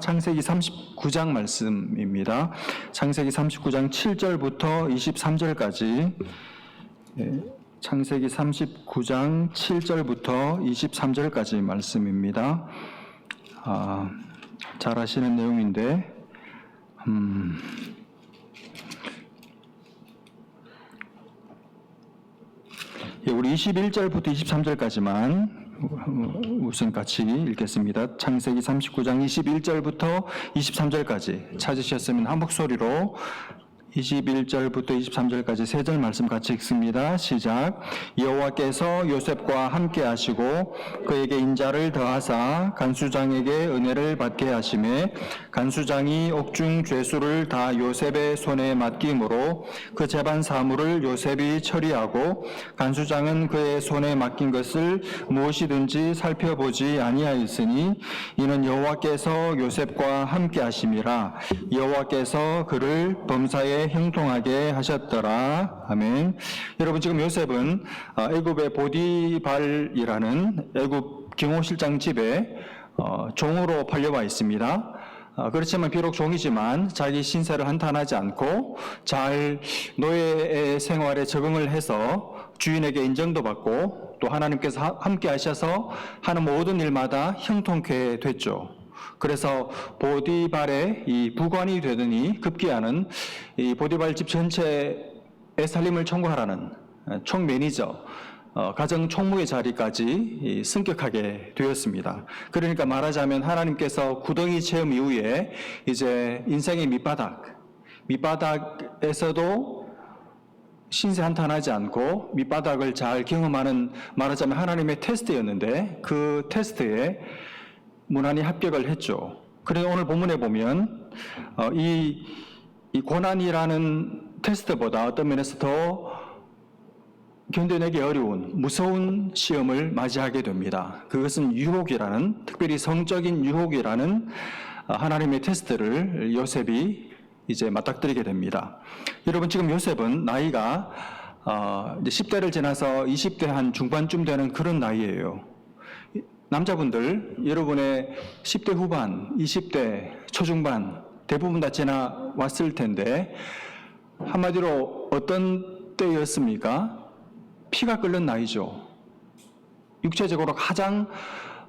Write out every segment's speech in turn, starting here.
창세기 39장 말씀입니다. 창세기 39장 7절부터 23절까지. 창세기 39장 7절부터 23절까지 말씀입니다. 잘 아시는 내용인데 우리 21절부터 23절까지만 우선 같이 읽겠습니다. 창세기 39장 21절부터 23절까지 찾으셨으면 한 목소리로 21절부터 23절까지 세 절 말씀 같이 읽습니다. 시작. 여호와께서 요셉과 함께 하시고 그에게 인자를 더하사 간수장에게 은혜를 받게 하시매 간수장이 옥중 죄수를 다 요셉의 손에 맡김으로 그 재반 사물을 요셉이 처리하고 간수장은 그의 손에 맡긴 것을 무엇이든지 살펴보지 아니하였으니 이는 여호와께서 요셉과 함께 하심이라. 여호와께서 그를 범사에 형통하게 하셨더라. 아멘. 여러분, 지금 요셉은 애굽의 보디발이라는 애굽 경호실장 집에 종으로 팔려와 있습니다. 그렇지만 비록 종이지만 자기 신세를 한탄하지 않고 잘 노예의 생활에 적응을 해서 주인에게 인정도 받고 또 하나님께서 함께 하셔서 하는 모든 일마다 형통케 됐죠. 그래서 보디발의 이 부관이 되더니 급기야는 이 보디발 집 전체의 살림을 청구하라는 총 매니저, 가정 총무의 자리까지 승격하게 되었습니다. 그러니까 말하자면 하나님께서 구덩이 체험 이후에 이제 인생의 밑바닥에서도 신세 한탄하지 않고 밑바닥을 잘 경험하는, 말하자면 하나님의 테스트였는데 그 테스트에 무난히 합격을 했죠. 그래서 오늘 본문에 보면 이 고난이라는 테스트보다 어떤 면에서 더 견뎌내기 어려운 무서운 시험을 맞이하게 됩니다. 그것은 유혹이라는, 특별히 성적인 유혹이라는 하나님의 테스트를 요셉이 이제 맞닥뜨리게 됩니다. 여러분, 지금 요셉은 나이가 이제 10대를 지나서 20대 한 중반쯤 되는 그런 나이예요. 남자분들, 여러분의 10대 후반, 20대 초중반 대부분 다 지나왔을 텐데 한마디로 어떤 때였습니까? 피가 끓는 나이죠. 육체적으로 가장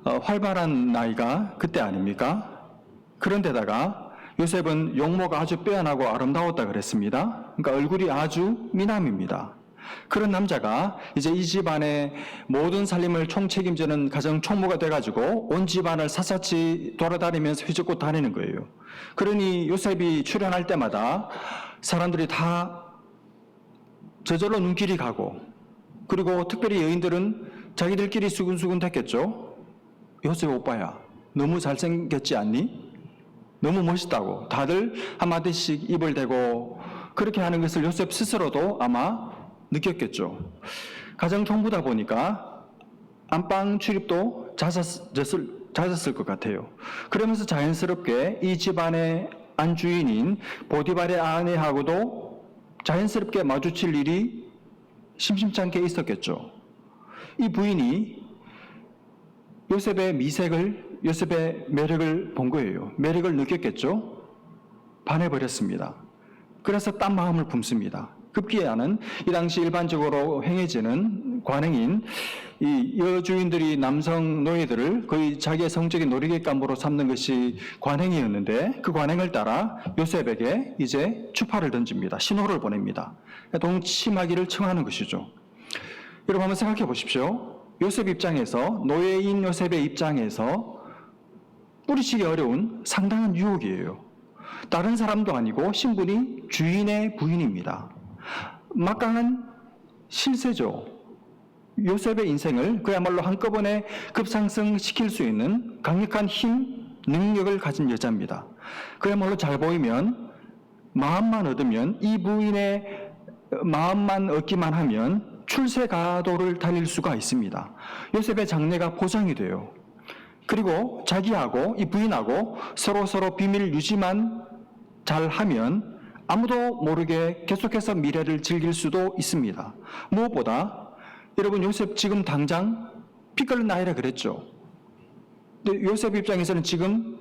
활발한 나이가 그때 아닙니까? 그런데다가 요셉은 용모가 아주 빼어나고 아름다웠다 그랬습니다. 그러니까 얼굴이 아주 미남입니다. 그런 남자가 이제 이 집안의 모든 살림을 총책임지는 가정 총무가 돼가지고 온 집안을 샅샅이 돌아다니면서 휘젓고 다니는 거예요. 그러니 요셉이 출연할 때마다 사람들이 다 저절로 눈길이 가고, 그리고 특별히 여인들은 자기들끼리 수근수근 됐겠죠. 요셉 오빠야, 너무 잘생겼지 않니? 너무 멋있다고 다들 한마디씩 입을 대고 그렇게 하는 것을 요셉 스스로도 아마 느꼈겠죠. 가정 총무다 보니까 안방 출입도 잦았을 것 같아요. 그러면서 자연스럽게 이 집안의 안주인인 보디발의 아내하고도 자연스럽게 마주칠 일이 심심치 않게 있었겠죠. 이 부인이 요셉의 요셉의 매력을 본 거예요. 매력을 느꼈겠죠. 반해버렸습니다. 그래서 딴 마음을 품습니다. 급기야는 이 당시 일반적으로 행해지는 관행인 이 여주인들이 남성 노예들을 거의 자기의 성적인 놀이객감으로 삼는 것이 관행이었는데 그 관행을 따라 요셉에게 이제 추파를 던집니다. 신호를 보냅니다. 동침하기를 청하는 것이죠. 여러분 한번 생각해 보십시오. 요셉 입장에서, 노예인 요셉의 입장에서 뿌리치기 어려운 상당한 유혹이에요. 다른 사람도 아니고 신분이 주인의 부인입니다. 막강한 실세죠. 요셉의 인생을 그야말로 한꺼번에 급상승시킬 수 있는 강력한 힘, 능력을 가진 여자입니다. 그야말로 잘 보이면, 마음만 얻으면, 이 부인의 마음만 얻기만 하면 출세가도를 달릴 수가 있습니다. 요셉의 장래가 보장이 돼요. 그리고 자기하고 이 부인하고 서로 비밀 유지만 잘하면 아무도 모르게 계속해서 미래를 즐길 수도 있습니다. 무엇보다 여러분, 요셉 지금 당장 피 끓는 나이라 그랬죠. 근데 요셉 입장에서는 지금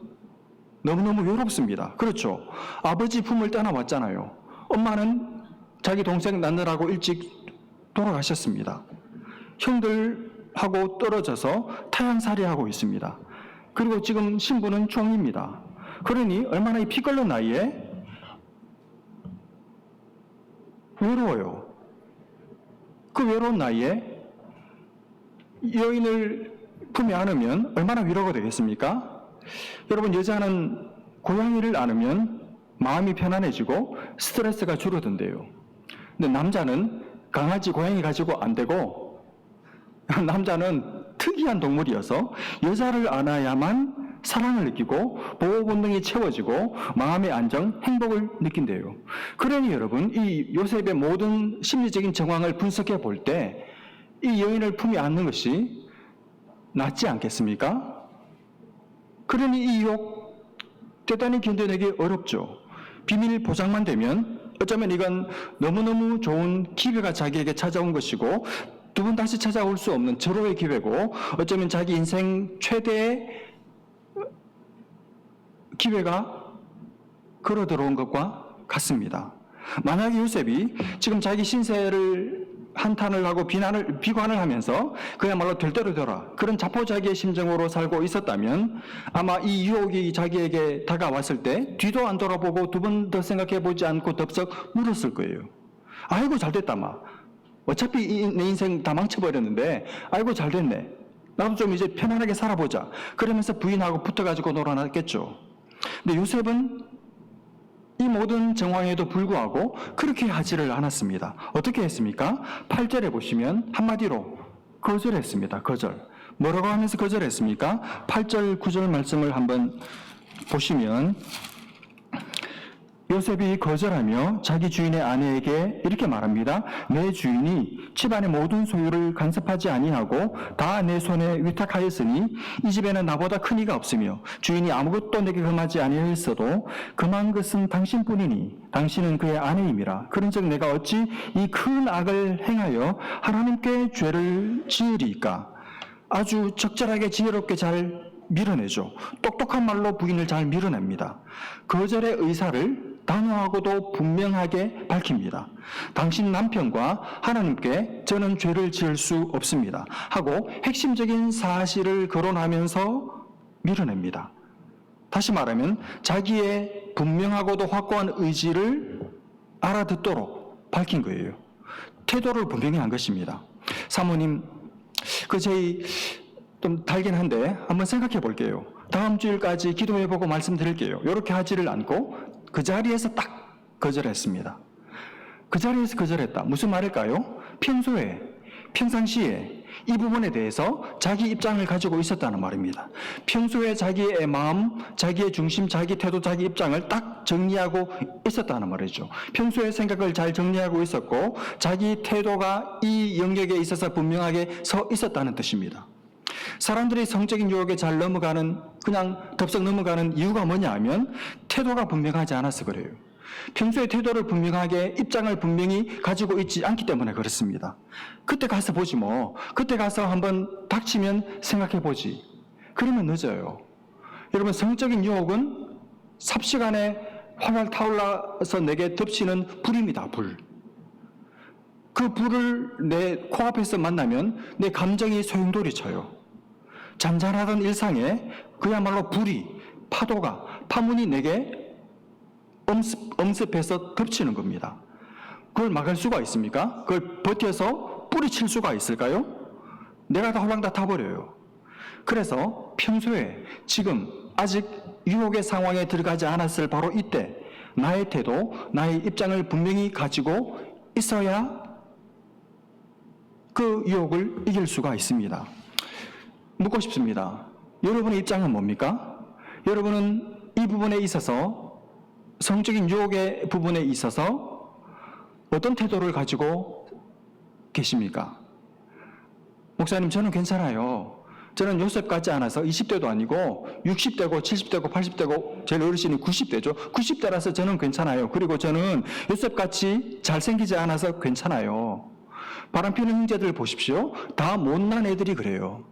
너무너무 외롭습니다. 그렇죠? 아버지 품을 떠나왔잖아요. 엄마는 자기 동생 낳느라고 일찍 돌아가셨습니다. 형들하고 떨어져서 타향살이하고 있습니다. 그리고 지금 신부는 총입니다. 그러니 얼마나 이 피 끓는 나이에 외로워요. 그 외로운 나이에 여인을 품에 안으면 얼마나 위로가 되겠습니까? 여러분, 여자는 고양이를 안으면 마음이 편안해지고 스트레스가 줄어든대요. 근데 남자는 강아지, 고양이 가지고 안 되고, 남자는 특이한 동물이어서 여자를 안아야만 사랑을 느끼고 보호 본능이 채워지고 마음의 안정, 행복을 느낀대요. 그러니 여러분, 이 요셉의 모든 심리적인 정황을 분석해 볼 때 이 여인을 품에 안는 것이 낫지 않겠습니까? 그러니 이 유혹 대단히 견뎌내기 어렵죠. 비밀 보장만 되면 어쩌면 이건 너무너무 좋은 기회가 자기에게 찾아온 것이고 두 번 다시 찾아올 수 없는 절호의 기회고 어쩌면 자기 인생 최대의 기회가 걸어 들어온 것과 같습니다. 만약에 요셉이 지금 자기 신세를 한탄을 하고 비관을 하면서 그야말로 될 대로 되라 그런 자포자기의 심정으로 살고 있었다면 아마 이 유혹이 자기에게 다가왔을 때 뒤도 안 돌아보고 두 번 더 생각해 보지 않고 덥석 물었을 거예요. 아이고 잘됐다 마. 어차피 내 인생 다 망쳐버렸는데 아이고 잘됐네. 나도 좀 이제 편안하게 살아보자. 그러면서 부인하고 붙어가지고 놀아놨겠죠. 근데 요셉은 이 모든 정황에도 불구하고 그렇게 하지를 않았습니다. 어떻게 했습니까? 8절에 보시면 한마디로 거절했습니다. 거절. 뭐라고 하면서 거절했습니까? 8절, 9절 말씀을 한번 보시면 요셉이 거절하며 자기 주인의 아내에게 이렇게 말합니다. 내 주인이 집안의 모든 소유를 간섭하지 아니하고 다 내 손에 위탁하였으니 이 집에는 나보다 큰 이가 없으며 주인이 아무것도 내게 금하지 아니하였어도 금한 것은 당신뿐이니 당신은 그의 아내임이라. 그런즉 내가 어찌 이 큰 악을 행하여 하나님께 죄를 지으리까. 아주 적절하게 지혜롭게 잘 밀어내죠. 똑똑한 말로 부인을 잘 밀어냅니다. 거절의 의사를 단호하고도 분명하게 밝힙니다. 당신 남편과 하나님께 저는 죄를 지을 수 없습니다 하고 핵심적인 사실을 거론하면서 밀어냅니다. 다시 말하면 자기의 분명하고도 확고한 의지를 알아듣도록 밝힌 거예요. 태도를 분명히 한 것입니다. 사모님, 저희 좀 달긴 한데 한번 생각해 볼게요. 다음 주일까지 기도해보고 말씀드릴게요. 이렇게 하지를 않고 그 자리에서 딱 거절했습니다. 그 자리에서 거절했다. 무슨 말일까요? 평상시에 이 부분에 대해서 자기 입장을 가지고 있었다는 말입니다. 평소에 자기의 마음, 자기의 중심, 자기 태도, 자기 입장을 딱 정리하고 있었다는 말이죠. 평소에 생각을 잘 정리하고 있었고 자기 태도가 이 영역에 있어서 분명하게 서 있었다는 뜻입니다. 사람들이 성적인 유혹에 잘 넘어가는, 그냥 덥석 넘어가는 이유가 뭐냐 하면 태도가 분명하지 않아서 그래요. 평소에 태도를 분명하게, 입장을 분명히 가지고 있지 않기 때문에 그렇습니다. 그때 가서 보지 뭐. 그때 가서 한번 닥치면 생각해 보지. 그러면 늦어요. 여러분, 성적인 유혹은 삽시간에 활활 타올라서 내게 덮치는 불입니다. 불. 그 불을 내 코앞에서 만나면 내 감정이 소용돌이 쳐요. 잔잔하던 일상에 그야말로 불이, 파도가, 파문이 내게 엄습해서 덮치는 겁니다. 그걸 막을 수가 있습니까? 그걸 버텨서 뿌리칠 수가 있을까요? 내가 다 홀랑 다 타버려요. 그래서 평소에 지금 아직 유혹의 상황에 들어가지 않았을 바로 이때 나의 태도, 나의 입장을 분명히 가지고 있어야 그 유혹을 이길 수가 있습니다. 묻고 싶습니다. 여러분의 입장은 뭡니까? 여러분은 이 부분에 있어서, 성적인 유혹의 부분에 있어서 어떤 태도를 가지고 계십니까? 목사님, 저는 괜찮아요. 저는 요셉 같지 않아서 20대도 아니고 60대고 70대고 80대고 제일 어르신이 90대죠. 90대라서 저는 괜찮아요. 그리고 저는 요셉같이 잘생기지 않아서 괜찮아요. 바람피는 형제들 보십시오. 다 못난 애들이 그래요.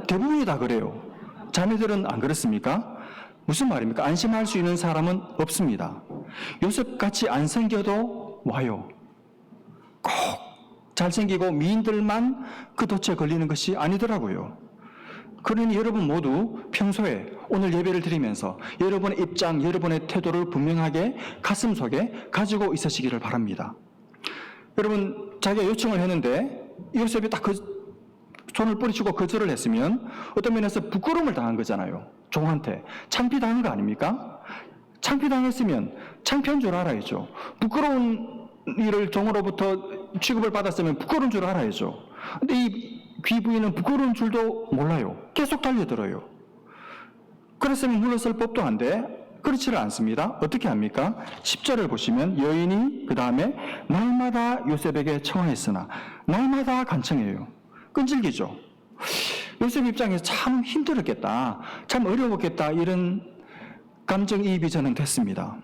대부분이 다 그래요. 자매들은 안 그렇습니까? 무슨 말입니까? 안심할 수 있는 사람은 없습니다. 요셉같이 안 생겨도 와요. 꼭 잘생기고 미인들만 그 덫에 걸리는 것이 아니더라고요. 그러니 여러분 모두 평소에 오늘 예배를 드리면서 여러분의 입장, 여러분의 태도를 분명하게 가슴속에 가지고 있으시기를 바랍니다. 여러분, 자기가 요청을 했는데 요셉이 딱 손을 뿌리치고 거절을 했으면 어떤 면에서 부끄러움을 당한 거잖아요. 종한테. 창피당한 거 아닙니까? 창피당했으면 창피한 줄 알아야죠. 부끄러운 일을 종으로부터 취급을 받았으면 부끄러운 줄 알아야죠. 근데 이 귀부인은 부끄러운 줄도 몰라요. 계속 달려들어요. 그랬으면 물러설 법도 한데 그렇지를 않습니다. 어떻게 합니까? 10절을 보시면 여인이 그 다음에 날마다 요셉에게 청하였으나 날마다 간청해요. 끈질기죠. 요셉 입장에서 참 힘들었겠다, 참 어려웠겠다, 이런 감정이입이 저는 됐습니다.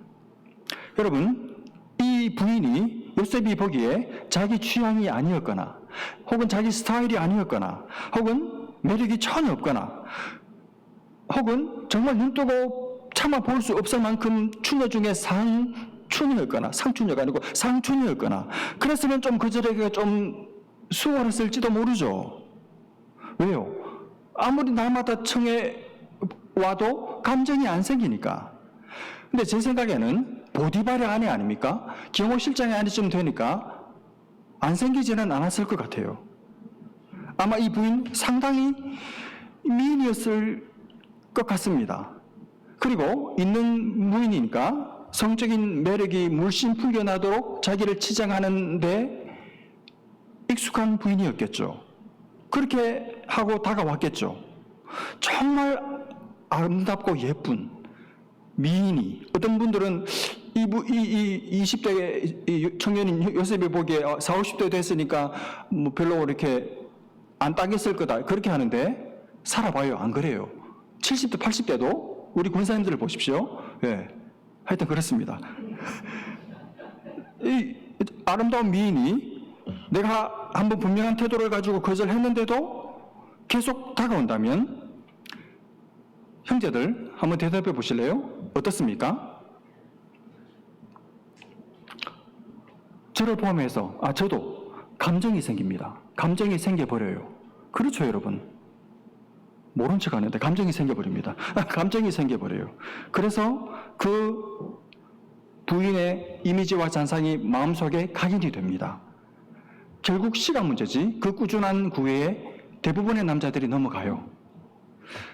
여러분, 이 부인이 요셉이 보기에 자기 취향이 아니었거나 혹은 자기 스타일이 아니었거나 혹은 매력이 전혀 없거나 혹은 정말 눈 뜨고 차마 볼 수 없을 만큼 추녀 중에 상추녀였거나, 상추녀가 아니고 상추녀였거나 그랬으면 좀 그들에게 좀 수월했을지도 모르죠. 왜요? 아무리 날마다 청해 와도 감정이 안 생기니까. 근데 제 생각에는 보디발의 아내 아닙니까? 경호실장의 아내쯤 되니까 안 생기지는 않았을 것 같아요. 아마 이 부인 상당히 미인이었을 것 같습니다. 그리고 있는 무인이니까 성적인 매력이 물씬 풍겨나도록 자기를 치장하는데 익숙한 부인이었겠죠. 그렇게 하고 다가왔겠죠. 정말 아름답고 예쁜 미인이, 어떤 분들은 이 20대 청년인 요셉이 보기에 40, 50대 됐으니까 뭐 별로 이렇게 안 따겠을 거다, 그렇게 하는데 살아봐요. 안 그래요. 70대, 80대도 우리 권사님들을 보십시오. 예. 하여튼 그렇습니다. 이 아름다운 미인이 내가 한번 분명한 태도를 가지고 거절했는데도 계속 다가온다면, 형제들 한번 대답해 보실래요? 어떻습니까? 저를 포함해서 저도 감정이 생깁니다. 감정이 생겨버려요. 그렇죠, 여러분? 모른 척 하는데 감정이 생겨버립니다. 감정이 생겨버려요. 그래서 그 부인의 이미지와 잔상이 마음속에 각인이 됩니다. 결국 시간 문제지 그 꾸준한 구애에 대부분의 남자들이 넘어가요.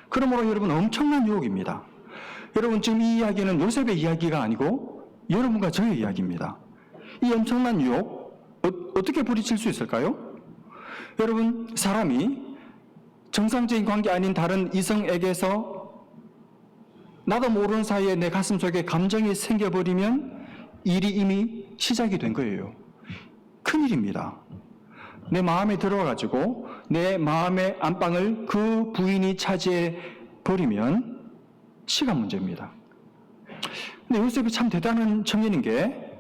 그러므로 여러분, 엄청난 유혹입니다. 여러분, 지금 이 이야기는 요셉의 이야기가 아니고 여러분과 저의 이야기입니다. 이 엄청난 유혹 어떻게 부딪힐 수 있을까요? 여러분, 사람이 정상적인 관계 아닌 다른 이성에게서 나도 모르는 사이에 내 가슴속에 감정이 생겨버리면 일이 이미 시작이 된 거예요. 큰일입니다. 내 마음에 들어와가지고 내 마음의 안방을 그 부인이 차지해 버리면 시간 문제입니다. 근데 요셉이 참 대단한 청년인 게,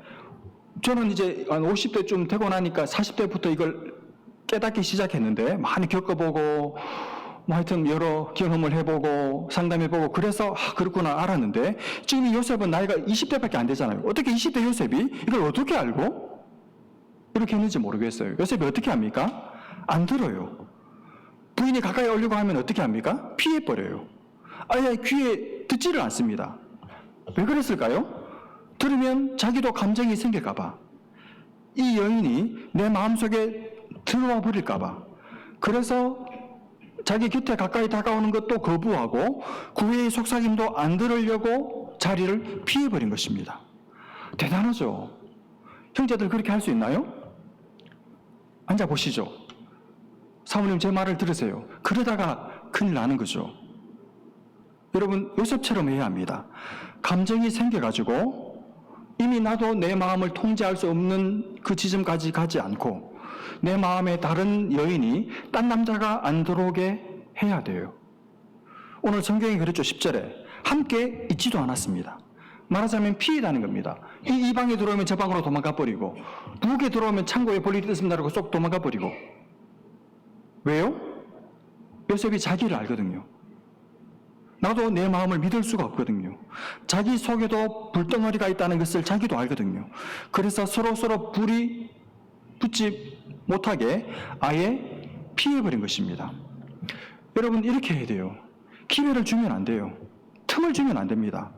저는 이제 한 50대쯤 되고 나니까 40대부터 이걸 깨닫기 시작했는데, 많이 겪어보고 뭐 하여튼 여러 경험을 해보고 상담해보고 그래서 그렇구나 알았는데, 지금 이 요셉은 나이가 20대밖에 안 되잖아요. 어떻게 20대 요셉이 이걸 어떻게 알고 이렇게 했는지 모르겠어요. 요셉이 어떻게 합니까? 안 들어요. 부인이 가까이 오려고 하면 어떻게 합니까? 피해버려요. 아예 귀에 듣지를 않습니다. 왜 그랬을까요? 들으면 자기도 감정이 생길까봐, 이 여인이 내 마음속에 들어와 버릴까봐, 그래서 자기 곁에 가까이 다가오는 것도 거부하고 구애의 속삭임도 안 들으려고 자리를 피해버린 것입니다. 대단하죠? 형제들 그렇게 할 수 있나요? 앉아보시죠. 사모님, 제 말을 들으세요. 그러다가 큰일 나는 거죠. 여러분, 요셉처럼 해야 합니다. 감정이 생겨가지고 이미 나도 내 마음을 통제할 수 없는 그 지점까지 가지 않고 내 마음에 다른 여인이, 딴 남자가 안 들어오게 해야 돼요. 오늘 성경이 그랬죠. 10절에 함께 있지도 않았습니다. 말하자면 피해다는 겁니다. 이 방에 들어오면 저 방으로 도망가 버리고, 부엌에 들어오면 창고에 볼일이 있습니다 라고 쏙 도망가 버리고. 왜요? 요셉이 자기를 알거든요. 나도 내 마음을 믿을 수가 없거든요. 자기 속에도 불덩어리가 있다는 것을 자기도 알거든요. 그래서 서로 불이 붙지 못하게 아예 피해버린 것입니다. 여러분, 이렇게 해야 돼요. 기회를 주면 안 돼요. 틈을 주면 안 됩니다.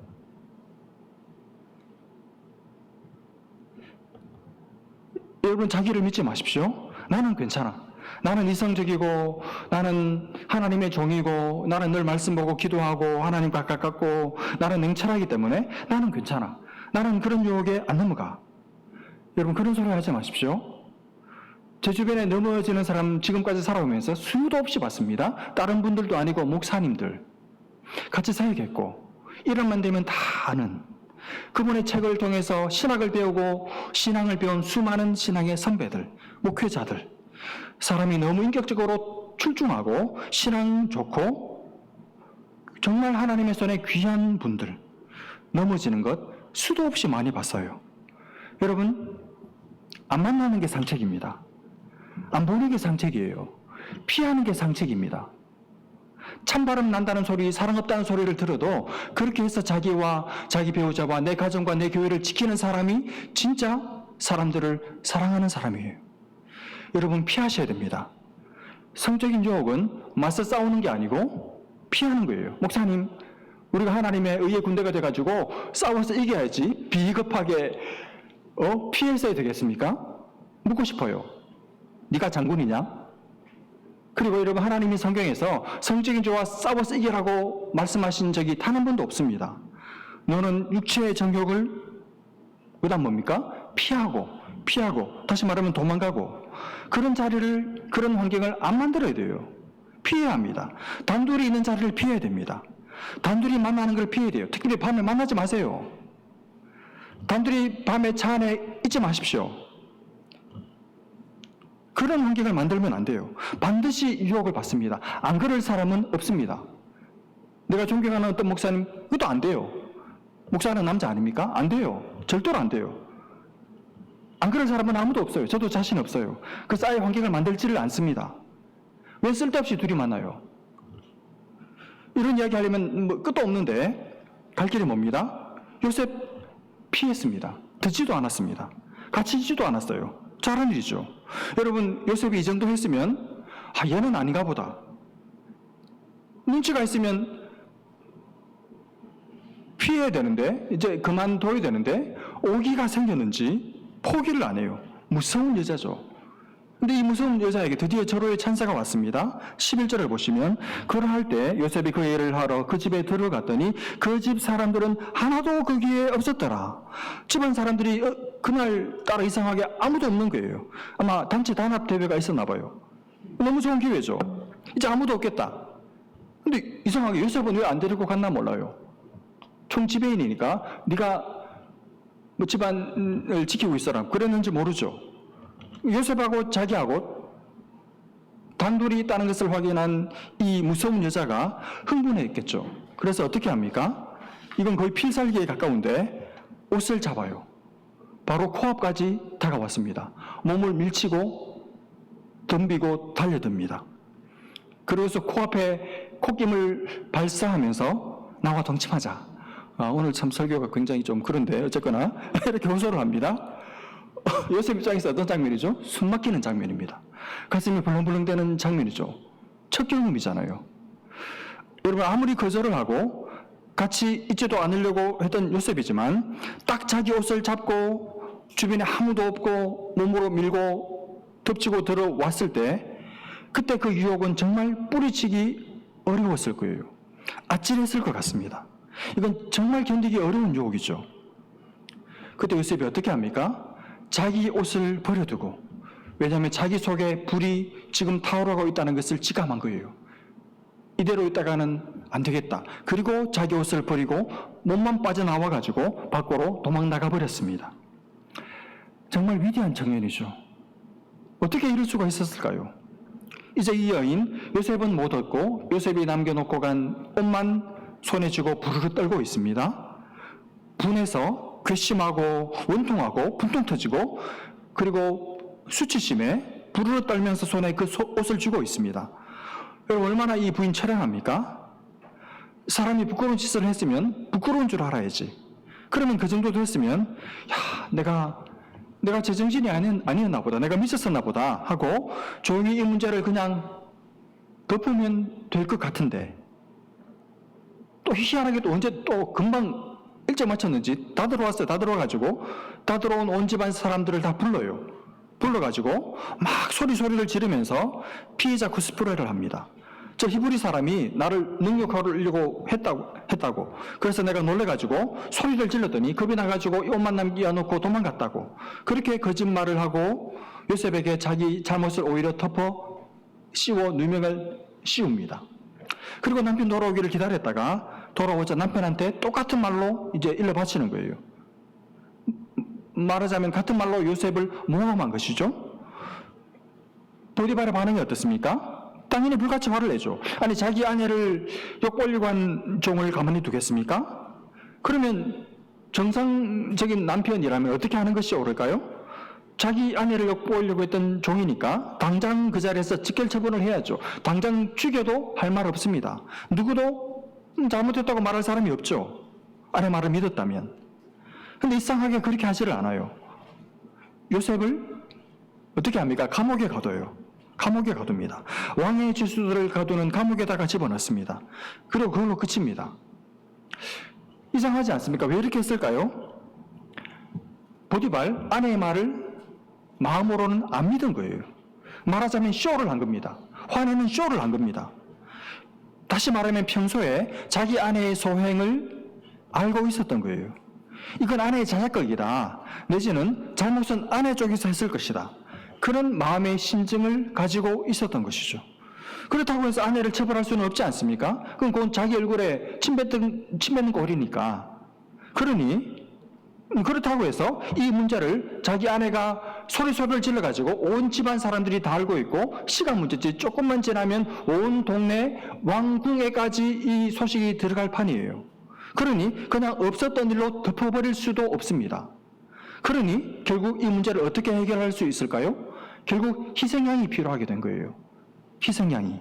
여러분, 자기를 믿지 마십시오. 나는 괜찮아. 나는 이성적이고, 나는 하나님의 종이고, 나는 늘 말씀 보고 기도하고, 하나님과 가깝고, 나는 냉철하기 때문에 나는 괜찮아. 나는 그런 유혹에 안 넘어가. 여러분, 그런 소리 하지 마십시오. 제 주변에 넘어지는 사람 지금까지 살아오면서 수도 없이 봤습니다. 다른 분들도 아니고 목사님들. 같이 살겠고, 이름만 되면 다 아는. 그분의 책을 통해서 신학을 배우고 신앙을 배운 수많은 신앙의 선배들, 목회자들. 사람이 너무 인격적으로 출중하고 신앙 좋고 정말 하나님의 손에 귀한 분들 넘어지는 것 수도 없이 많이 봤어요. 여러분, 안 만나는 게 상책입니다. 안 보는 게 상책이에요. 피하는 게 상책입니다. 찬바람 난다는 소리, 사랑 없다는 소리를 들어도 그렇게 해서 자기와 자기 배우자와 내 가정과 내 교회를 지키는 사람이 진짜 사람들을 사랑하는 사람이에요. 여러분, 피하셔야 됩니다. 성적인 유혹은 맞서 싸우는 게 아니고 피하는 거예요. 목사님, 우리가 하나님의 의의 군대가 돼가지고 싸워서 이겨야지 비겁하게 피해서 해야 되겠습니까? 묻고 싶어요. 네가 장군이냐? 그리고 여러분, 하나님이 성경에서 성적인 죄와 싸워서 이기라고 말씀하신 적이 단 한 번도 없습니다. 너는 육체의 정욕을 그다음 뭡니까? 피하고 다시 말하면 도망가고 그런 자리를, 그런 환경을 안 만들어야 돼요. 피해야 합니다. 단둘이 있는 자리를 피해야 됩니다. 단둘이 만나는 걸 피해야 돼요. 특히 밤에 만나지 마세요. 단둘이 밤에 차 안에 있지 마십시오. 그런 환경을 만들면 안 돼요. 반드시 유혹을 받습니다. 안 그럴 사람은 없습니다. 내가 존경하는 어떤 목사님, 그것도 안 돼요. 목사는 남자 아닙니까? 안 돼요. 절대로 안 돼요. 안 그럴 사람은 아무도 없어요. 저도 자신 없어요. 그 싸이 환경을 만들지를 않습니다. 왜 쓸데없이 둘이 만나요? 이런 이야기 하려면 끝도 없는데 갈 길이 뭡니다? 요셉 피했습니다. 듣지도 않았습니다. 같이 있지도 않았어요. 잘한 일이죠. 여러분, 요셉이 이 정도 했으면 얘는 아닌가 보다. 눈치가 있으면 피해야 되는데, 이제 그만둬야 되는데 오기가 생겼는지 포기를 안 해요. 무서운 여자죠. 근데 이 무서운 여자에게 드디어 절호의 찬사가 왔습니다. 11절을 보시면, 그러할 때 요셉이 그 일을 하러 그 집에 들어갔더니 그 집 사람들은 하나도 거기에 없었더라. 집안 사람들이 그날 따라 이상하게 아무도 없는 거예요. 아마 단체 단합 대회가 있었나 봐요. 너무 좋은 기회죠. 이제 아무도 없겠다. 근데 이상하게 요셉은 왜 안 데리고 갔나 몰라요. 총지배인이니까 네가 뭐 집안을 지키고 있어라 그랬는지 모르죠. 요셉하고 자기하고 단둘이 있다는 것을 확인한 이 무서운 여자가 흥분했겠죠. 그래서 어떻게 합니까? 이건 거의 필살기에 가까운데 옷을 잡아요. 바로 코앞까지 다가왔습니다. 몸을 밀치고 덤비고 달려듭니다. 그래서 코앞에 콧김을 발사하면서 나와 동침하자. 오늘 참 설교가 굉장히 좀 그런데 어쨌거나 이렇게 호소를 합니다. 요셉 입장에서 어떤 장면이죠? 숨 막히는 장면입니다. 가슴이 벌렁벌렁대는 장면이죠. 첫 경험이잖아요. 여러분, 아무리 거절을 하고 같이 있지도 않으려고 했던 요셉이지만 딱 자기 옷을 잡고 주변에 아무도 없고 몸으로 밀고 덮치고 들어왔을 때 그때 그 유혹은 정말 뿌리치기 어려웠을 거예요. 아찔했을 것 같습니다. 이건 정말 견디기 어려운 유혹이죠. 그때 요셉이 어떻게 합니까? 자기 옷을 버려두고, 왜냐하면 자기 속에 불이 지금 타오르고 있다는 것을 직감한 거예요. 이대로 있다가는 안 되겠다. 그리고 자기 옷을 버리고 몸만 빠져나와가지고 밖으로 도망 나가버렸습니다. 정말 위대한 청년이죠. 어떻게 이럴 수가 있었을까요? 이제 이 여인, 요셉은 못 얻고 요셉이 남겨놓고 간 옷만 손에 쥐고 부르르 떨고 있습니다. 분해서 괘씸하고 원통하고 분통 터지고 그리고 수치심에 부르르 떨면서 손에 그 옷을 쥐고 있습니다. 여러분, 얼마나 이 부인 처량합니까? 사람이 부끄러운 짓을 했으면 부끄러운 줄 알아야지. 그러면 그 정도 됐으면 야, 내가 제정신이 아니었나 보다, 내가 미쳤었나 보다 하고 조용히 이 문제를 그냥 덮으면 될 것 같은데, 또 희한하게 또 언제 또 금방 일찍 맞췄는지 다 들어왔어요. 다 들어와가지고 다 들어온 온 집안 사람들을 다 불러가지고 막 소리를 지르면서 피해자 코스프레를 합니다. 저 히브리 사람이 나를 능욕하려고 했다고. 그래서 내가 놀래가지고 소리를 질렀더니 겁이 나가지고 옷만 남겨놓고 도망갔다고. 그렇게 거짓말을 하고 요셉에게 자기 잘못을 오히려 덮어 씌워 누명을 씌웁니다. 그리고 남편 돌아오기를 기다렸다가 돌아오자 남편한테 똑같은 말로 이제 일러 바치는 거예요. 말하자면 같은 말로 요셉을 모함한 것이죠. 보디발의 반응이 어떻습니까? 당연히 불같이 화를 내죠. 아니, 자기 아내를 욕벌리고 한 종을 가만히 두겠습니까? 그러면 정상적인 남편이라면 어떻게 하는 것이 옳을까요? 자기 아내를 욕보려고 했던 종이니까 당장 그 자리에서 직결 처분을 해야죠. 당장 죽여도 할 말 없습니다. 누구도 잘못했다고 말할 사람이 없죠. 아내 말을 믿었다면. 근데 이상하게 그렇게 하지를 않아요. 요셉을 어떻게 합니까? 감옥에 가둬요. 감옥에 가둡니다. 왕의 죄수들을 가두는 감옥에다가 집어넣습니다. 그리고 그걸로 끝입니다. 이상하지 않습니까? 왜 이렇게 했을까요? 보디발 아내의 말을 마음으로는 안 믿은 거예요. 말하자면 쇼를 한 겁니다. 화내는 쇼를 한 겁니다. 다시 말하면 평소에 자기 아내의 소행을 알고 있었던 거예요. 이건 아내의 자작극이다. 내지는 잘못은 아내 쪽에서 했을 것이다. 그런 마음의 심증을 가지고 있었던 것이죠. 그렇다고 해서 아내를 처벌할 수는 없지 않습니까? 그건 그건 자기 얼굴에 침 뱉는 꼴이니까. 그러니 그렇다고 해서 이 문제를 자기 아내가 소리를 질러가지고 온 집안 사람들이 다 알고 있고 시간 문제지 조금만 지나면 온 동네 왕궁에까지 이 소식이 들어갈 판이에요. 그러니 그냥 없었던 일로 덮어버릴 수도 없습니다. 그러니 결국 이 문제를 어떻게 해결할 수 있을까요? 결국 희생양이 필요하게 된 거예요. 희생양이.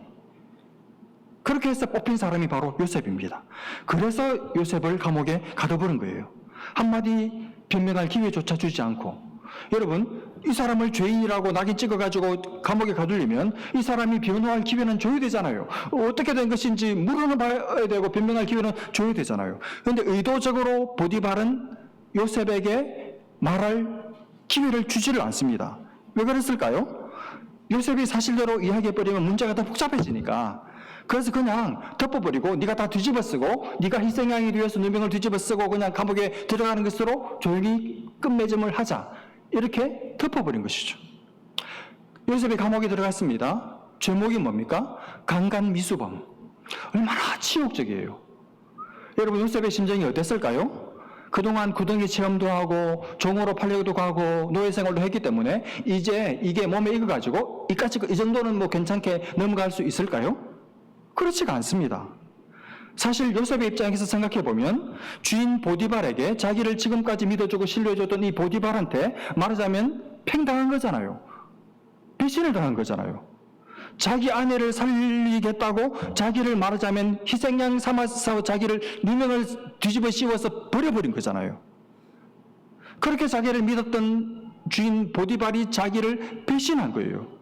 그렇게 해서 뽑힌 사람이 바로 요셉입니다. 그래서 요셉을 감옥에 가둬버린 거예요. 한마디 변명할 기회조차 주지 않고. 여러분, 이 사람을 죄인이라고 낙인 찍어가지고 감옥에 가두려면 이 사람이 변호할 기회는 줘야 되잖아요. 어떻게 된 것인지 물어봐야 되고 변명할 기회는 줘야 되잖아요. 그런데 의도적으로 보디발은 요셉에게 말할 기회를 주지를 않습니다. 왜 그랬을까요? 요셉이 사실대로 이야기해버리면 문제가 더 복잡해지니까. 그래서 그냥 덮어버리고 네가 다 뒤집어 쓰고 네가 희생양이 되어서 누명을 뒤집어 쓰고 그냥 감옥에 들어가는 것으로 조용히 끝맺음을 하자. 이렇게 덮어버린 것이죠. 요셉이 감옥에 들어갔습니다. 제목이 뭡니까? 강간미수범. 얼마나 치욕적이에요. 여러분, 요셉의 심정이 어땠을까요? 그동안 구덩이 체험도 하고 종으로 팔려도 가고 노예 생활도 했기 때문에 이제 이게 몸에 익어가지고 이 정도는 뭐 괜찮게 넘어갈 수 있을까요? 그렇지가 않습니다. 사실 요셉의 입장에서 생각해보면 주인 보디발에게 자기를 지금까지 믿어주고 신뢰해줬던 이 보디발한테 말하자면 팽당한 거잖아요. 배신을 당한 거잖아요. 자기 아내를 살리겠다고 자기를 말하자면 희생양 삼아서 자기를 누명을 뒤집어 씌워서 버려버린 거잖아요. 그렇게 자기를 믿었던 주인 보디발이 자기를 배신한 거예요.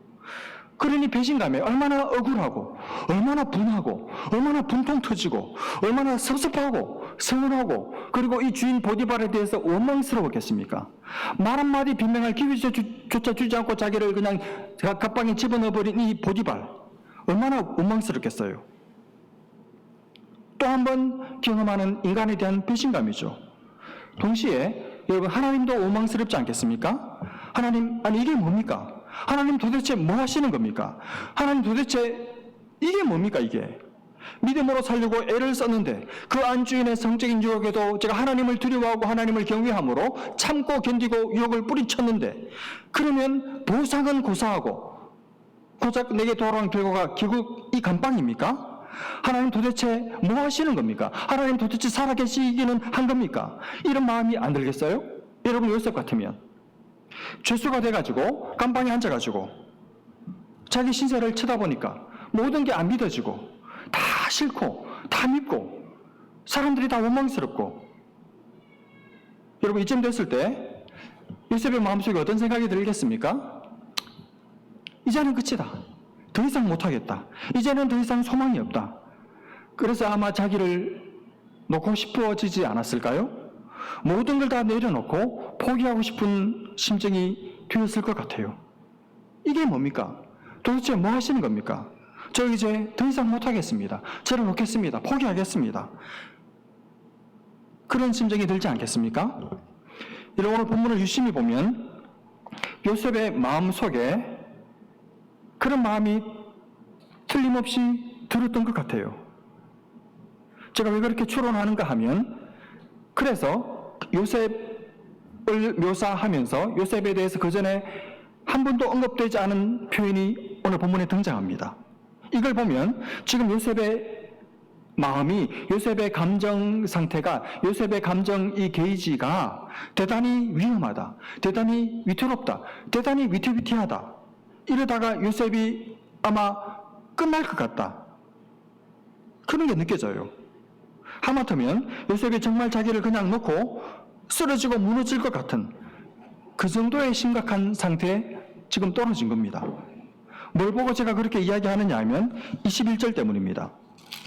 그러니 배신감에 얼마나 억울하고 얼마나 분하고 얼마나 분통 터지고 얼마나 섭섭하고 서운하고 그리고 이 주인 보디발에 대해서 원망스러웠겠습니까? 말 한마디 변명할 기회조차 주지 않고 자기를 그냥 갑방에 집어넣어버린 이 보디발, 얼마나 원망스럽겠어요. 또 한 번 경험하는 인간에 대한 배신감이죠. 동시에 여러분, 하나님도 원망스럽지 않겠습니까? 하나님, 아니 이게 뭡니까? 하나님 도대체 뭐 하시는 겁니까? 하나님 도대체 이게 뭡니까 이게? 믿음으로 살려고 애를 썼는데 그 안주인의 성적인 유혹에도 제가 하나님을 두려워하고 하나님을 경외함으로 참고 견디고 유혹을 뿌리쳤는데 그러면 보상은 고사하고 고작 내게 돌아온 결과가 결국 이 감방입니까? 하나님 도대체 뭐 하시는 겁니까? 하나님 도대체 살아계시기는 한 겁니까? 이런 마음이 안 들겠어요? 여러분, 요셉 같으면 죄수가 돼가지고 감방에 앉아가지고 자기 신세를 쳐다보니까 모든 게 안 믿어지고 다 싫고 다 믿고 사람들이 다 원망스럽고, 여러분 이쯤 됐을 때 요셉의 마음속에 어떤 생각이 들겠습니까? 이제는 끝이다. 더 이상 못하겠다. 이제는 더 이상 소망이 없다. 그래서 아마 자기를 놓고 싶어지지 않았을까요? 모든 걸 다 내려놓고 포기하고 싶은 심정이 되었을 것 같아요. 이게 뭡니까? 도대체 뭐 하시는 겁니까? 저 이제 더 이상 못하겠습니다. 저를 놓겠습니다. 포기하겠습니다. 그런 심정이 들지 않겠습니까? 오늘 본문을 유심히 보면 요셉의 마음 속에 그런 마음이 틀림없이 들었던 것 같아요. 제가 왜 그렇게 추론하는가 하면, 그래서 요셉을 묘사하면서 요셉에 대해서 그 전에 한 번도 언급되지 않은 표현이 오늘 본문에 등장합니다. 이걸 보면 지금 요셉의 마음이, 요셉의 감정 상태가, 요셉의 감정 이 게이지가 대단히 위험하다, 대단히 위태롭다, 대단히 위태위태하다, 이러다가 요셉이 아마 끝날 것 같다, 그런 게 느껴져요. 하마터면 요셉이 정말 자기를 그냥 놓고 쓰러지고 무너질 것 같은 그 정도의 심각한 상태에 지금 떨어진 겁니다. 뭘 보고 제가 그렇게 이야기하느냐 하면 21절 때문입니다.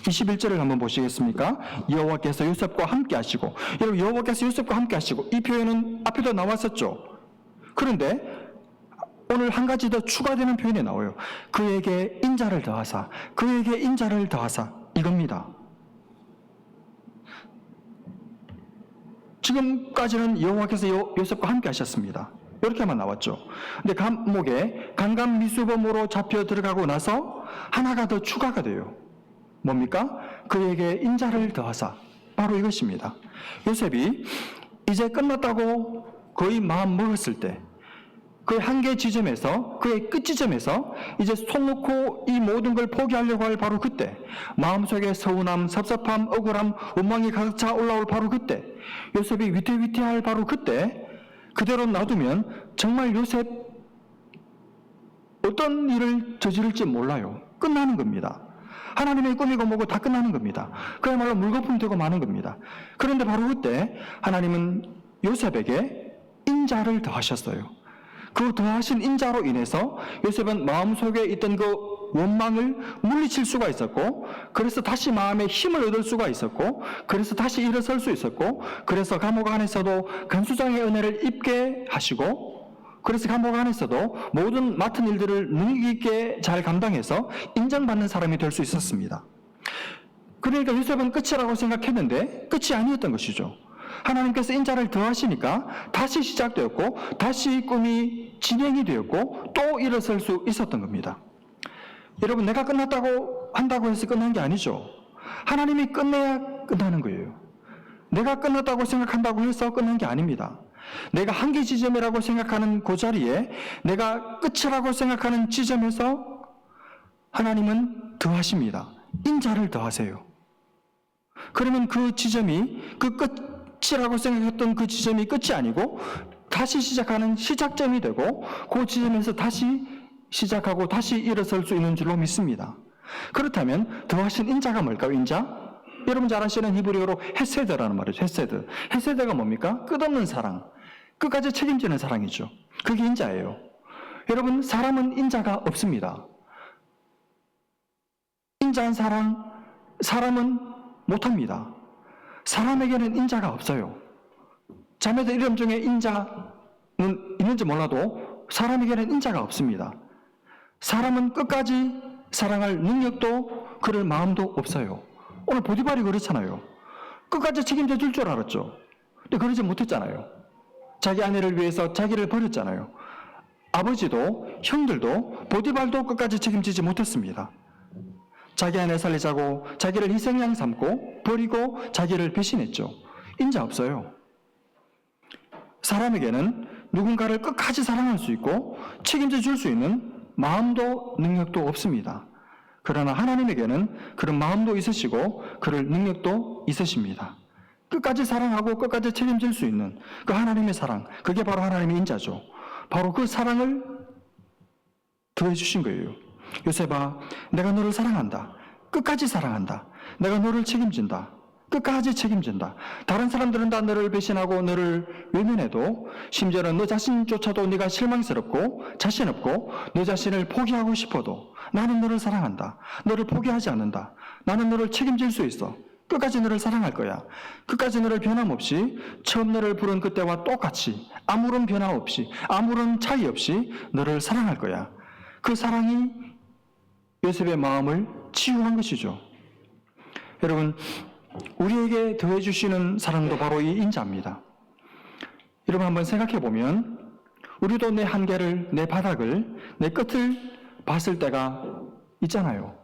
21절을 한번 보시겠습니까? 여호와께서 요셉과 함께 하시고, 여러분 여호와께서 요셉과 함께 하시고, 이 표현은 앞에도 나왔었죠. 그런데 오늘 한 가지 더 추가되는 표현이 나와요. 그에게 인자를 더하사, 그에게 인자를 더하사, 이겁니다. 지금까지는 여호와께서 요셉과 함께 하셨습니다. 이렇게만 나왔죠. 근데 감옥에 강간미수범으로 잡혀 들어가고 나서 하나가 더 추가가 돼요. 뭡니까? 그에게 인자를 더하사, 바로 이것입니다. 요셉이 이제 끝났다고 거의 마음 먹었을 때, 그의 한계 지점에서, 그의 끝 지점에서 이제 손 놓고 이 모든 걸 포기하려고 할 바로 그때, 마음속에 서운함, 섭섭함, 억울함, 원망이 가득 차 올라올 바로 그때, 요셉이 위태위태할 바로 그때, 그대로 놔두면 정말 요셉 어떤 일을 저지를지 몰라요. 끝나는 겁니다. 하나님의 꿈이고 뭐고 다 끝나는 겁니다. 그야말로 물거품 되고 마는 겁니다. 그런데 바로 그때 하나님은 요셉에게 인자를 더하셨어요. 그 더하신 인자로 인해서 요셉은 마음속에 있던 그 원망을 물리칠 수가 있었고, 그래서 다시 마음의 힘을 얻을 수가 있었고, 그래서 다시 일어설 수 있었고, 그래서 감옥 안에서도 간수장의 은혜를 입게 하시고, 그래서 감옥 안에서도 모든 맡은 일들을 능력 있게 잘 감당해서 인정받는 사람이 될 수 있었습니다. 그러니까 요셉은 끝이라고 생각했는데 끝이 아니었던 것이죠. 하나님께서 인자를 더하시니까 다시 시작되었고, 다시 꿈이 진행이 되었고, 또 일어설 수 있었던 겁니다. 여러분, 내가 끝났다고 한다고 해서 끝난 게 아니죠. 하나님이 끝내야 끝나는 거예요. 내가 끝났다고 생각한다고 해서 끝난 게 아닙니다. 내가 한계 지점이라고 생각하는 그 자리에, 내가 끝이라고 생각하는 지점에서 하나님은 더하십니다. 인자를 더하세요. 그러면 그 지점이, 그 끝이라고 생각했던 그 지점이 끝이 아니고 다시 시작하는 시작점이 되고, 그 지점에서 다시 시작하고 다시 일어설 수 있는 줄로 믿습니다. 그렇다면 더하신 인자가 뭘까요? 인자? 여러분 잘 아시는 히브리어로 헤세드라는 말이죠. 헤세드. 헤세드가 뭡니까? 끝없는 사랑, 끝까지 책임지는 사랑이죠. 그게 인자예요. 여러분, 사람은 인자가 없습니다. 인자한 사람은 못합니다. 사람에게는 인자가 없어요. 자매들 이름 중에 인자는 있는지 몰라도 사람에게는 인자가 없습니다. 사람은 끝까지 사랑할 능력도 그럴 마음도 없어요. 오늘 보디발이 그렇잖아요. 끝까지 책임져 줄 줄 알았죠. 근데 그러지 못했잖아요. 자기 아내를 위해서 자기를 버렸잖아요. 아버지도 형들도 보디발도 끝까지 책임지지 못했습니다. 자기 아내 살리자고 자기를 희생양 삼고 버리고 자기를 배신했죠. 인자 없어요. 사람에게는 누군가를 끝까지 사랑할 수 있고 책임져 줄 수 있는 마음도 능력도 없습니다. 그러나 하나님에게는 그런 마음도 있으시고 그럴 능력도 있으십니다. 끝까지 사랑하고 끝까지 책임질 수 있는 그 하나님의 사랑, 그게 바로 하나님의 인자죠. 바로 그 사랑을 더해 주신 거예요. 요셉아, 내가 너를 사랑한다. 끝까지 사랑한다. 내가 너를 책임진다. 끝까지 책임진다. 다른 사람들은 다 너를 배신하고 너를 외면해도 심지어는 너 자신조차도 네가 실망스럽고 자신 없고 너 자신을 포기하고 싶어도 나는 너를 사랑한다. 너를 포기하지 않는다. 나는 너를 책임질 수 있어. 끝까지 너를 사랑할 거야. 끝까지 너를 변함없이 처음 너를 부른 그때와 똑같이 아무런 변화 없이 아무런 차이 없이 너를 사랑할 거야. 그 사랑이 요셉의 마음을 치유한 것이죠. 여러분, 우리에게 더해주시는 사랑도 바로 이 인자입니다. 여러분 한번 생각해 보면 우리도 내 한계를, 내 바닥을, 내 끝을 봤을 때가 있잖아요.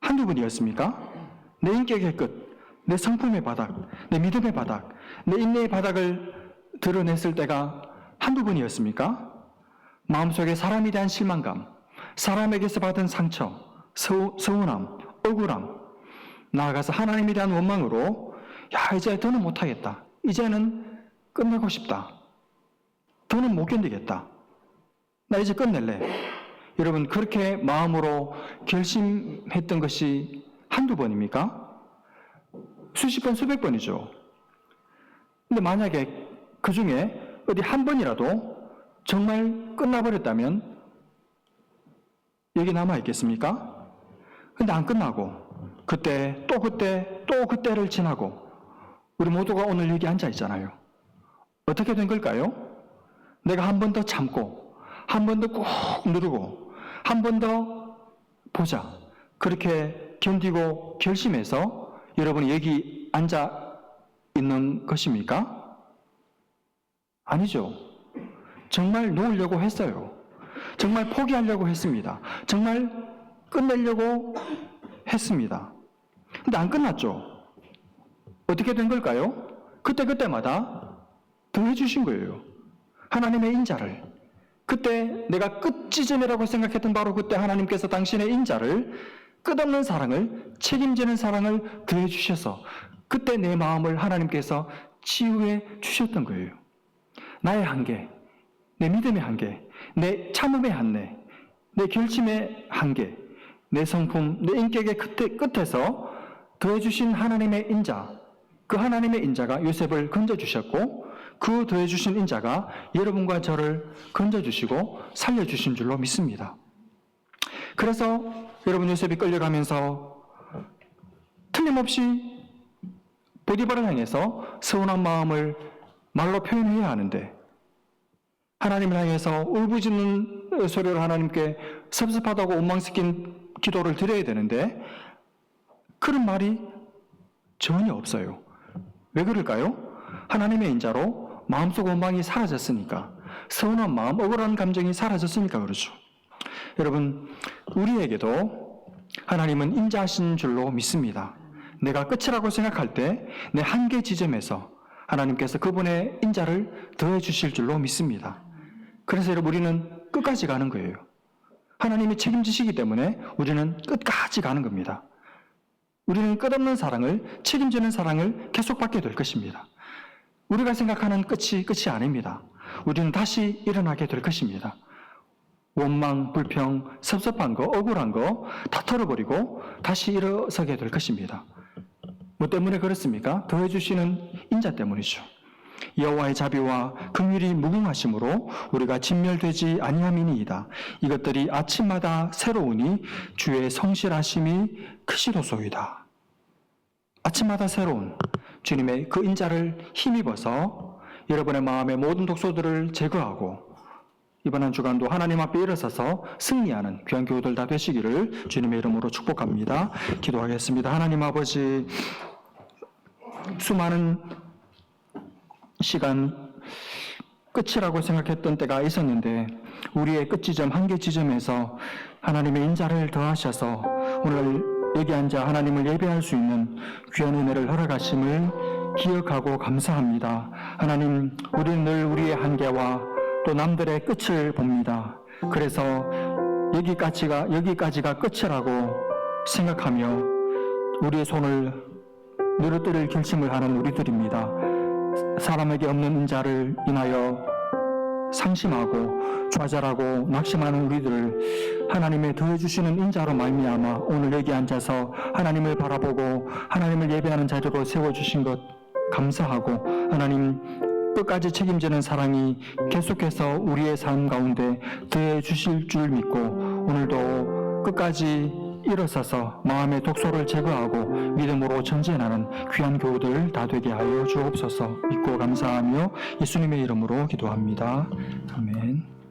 한두 번이었습니까? 내 인격의 끝, 내 성품의 바닥, 내 믿음의 바닥, 내 인내의 바닥을 드러냈을 때가 한두 번이었습니까? 마음속에 사람에 대한 실망감, 사람에게서 받은 상처, 서운함, 억울함, 나아가서 하나님에 대한 원망으로 야 이제 더는 못하겠다. 이제는 끝내고 싶다. 더는 못 견디겠다. 나 이제 끝낼래. 여러분 그렇게 마음으로 결심했던 것이 한두 번입니까? 수십 번, 수백 번이죠. 근데 만약에 그 중에 어디 한 번이라도 정말 끝나버렸다면 여기 남아있겠습니까? 근데 안 끝나고 그때 또 그때를 지나고 우리 모두가 오늘 여기 앉아 있잖아요. 어떻게 된 걸까요? 내가 한 번 더 참고 한 번 더 꾹 누르고 한 번 더 보자. 그렇게 견디고 결심해서 여러분이 여기 앉아 있는 것입니까? 아니죠. 정말 놓으려고 했어요. 정말 포기하려고 했습니다. 정말 끝내려고 했습니다. 근데 안 끝났죠. 어떻게 된 걸까요? 그때마다 더해주신 거예요. 하나님의 인자를. 그때 내가 끝지점이라고 생각했던 바로 그때 하나님께서 당신의 인자를 끝없는 사랑을, 책임지는 사랑을 더해주셔서 그때 내 마음을 하나님께서 치유해 주셨던 거예요. 나의 한계, 내 믿음의 한계, 내 참음의 한계, 내 결심의 한계, 내 성품, 내 인격의 끝에서 더해주신 하나님의 인자, 그 하나님의 인자가 요셉을 건져주셨고 그 더해주신 인자가 여러분과 저를 건져주시고 살려주신 줄로 믿습니다. 그래서 여러분 요셉이 끌려가면서 틀림없이 보디발을 향해서 서운한 마음을 말로 표현해야 하는데 하나님을 향해서 울부짖는 소리를 하나님께 섭섭하다고 원망시킨 기도를 드려야 되는데 그런 말이 전혀 없어요. 왜 그럴까요? 하나님의 인자로 마음속 원망이 사라졌으니까, 서운한 마음, 억울한 감정이 사라졌으니까 그렇죠. 여러분, 우리에게도 하나님은 인자하신 줄로 믿습니다. 내가 끝이라고 생각할 때 내 한계 지점에서 하나님께서 그분의 인자를 더해 주실 줄로 믿습니다. 그래서 여러분 우리는 끝까지 가는 거예요. 하나님이 책임지시기 때문에 우리는 끝까지 가는 겁니다. 우리는 끝없는 사랑을, 책임지는 사랑을 계속 받게 될 것입니다. 우리가 생각하는 끝이 아닙니다. 우리는 다시 일어나게 될 것입니다. 원망, 불평, 섭섭한 거, 억울한 거 다 털어버리고 다시 일어서게 될 것입니다. 뭐 때문에 그렇습니까? 더해주시는 인자 때문이죠. 여호와의 자비와 긍휼이 무궁하심으로 우리가 진멸되지 아니함이니이다. 이것들이 아침마다 새로우니 주의 성실하심이 크시도소이다. 아침마다 새로운 주님의 그 인자를 힘입어서 여러분의 마음의 모든 독소들을 제거하고 이번 한 주간도 하나님 앞에 일어서서 승리하는 귀한 교우들 다 되시기를 주님의 이름으로 축복합니다. 기도하겠습니다. 하나님 아버지, 수많은 시간 끝이라고 생각했던 때가 있었는데 우리의 끝지점, 한계 지점에서 하나님의 인자를 더하셔서 오늘 여기 앉아 하나님을 예배할 수 있는 귀한 은혜를 허락하심을 기억하고 감사합니다. 하나님, 우리는 늘 우리의 한계와 또 남들의 끝을 봅니다. 그래서 여기까지가 끝이라고 생각하며 우리의 손을 늘어뜨릴 결심을 하는 우리들입니다. 사람에게 없는 인자를 인하여 상심하고 좌절하고 낙심하는 우리들을 하나님의 더해주시는 인자로 말미암아 오늘 여기 앉아서 하나님을 바라보고 하나님을 예배하는 자리로 세워주신 것 감사하고 하나님 끝까지 책임지는 사랑이 계속해서 우리의 삶 가운데 더해주실 줄 믿고 오늘도 끝까지 일어서서 마음의 독소를 제거하고 믿음으로 전진하는 귀한 교우들 다 되게 하여 주옵소서. 믿고 감사하며 예수님의 이름으로 기도합니다. 아멘.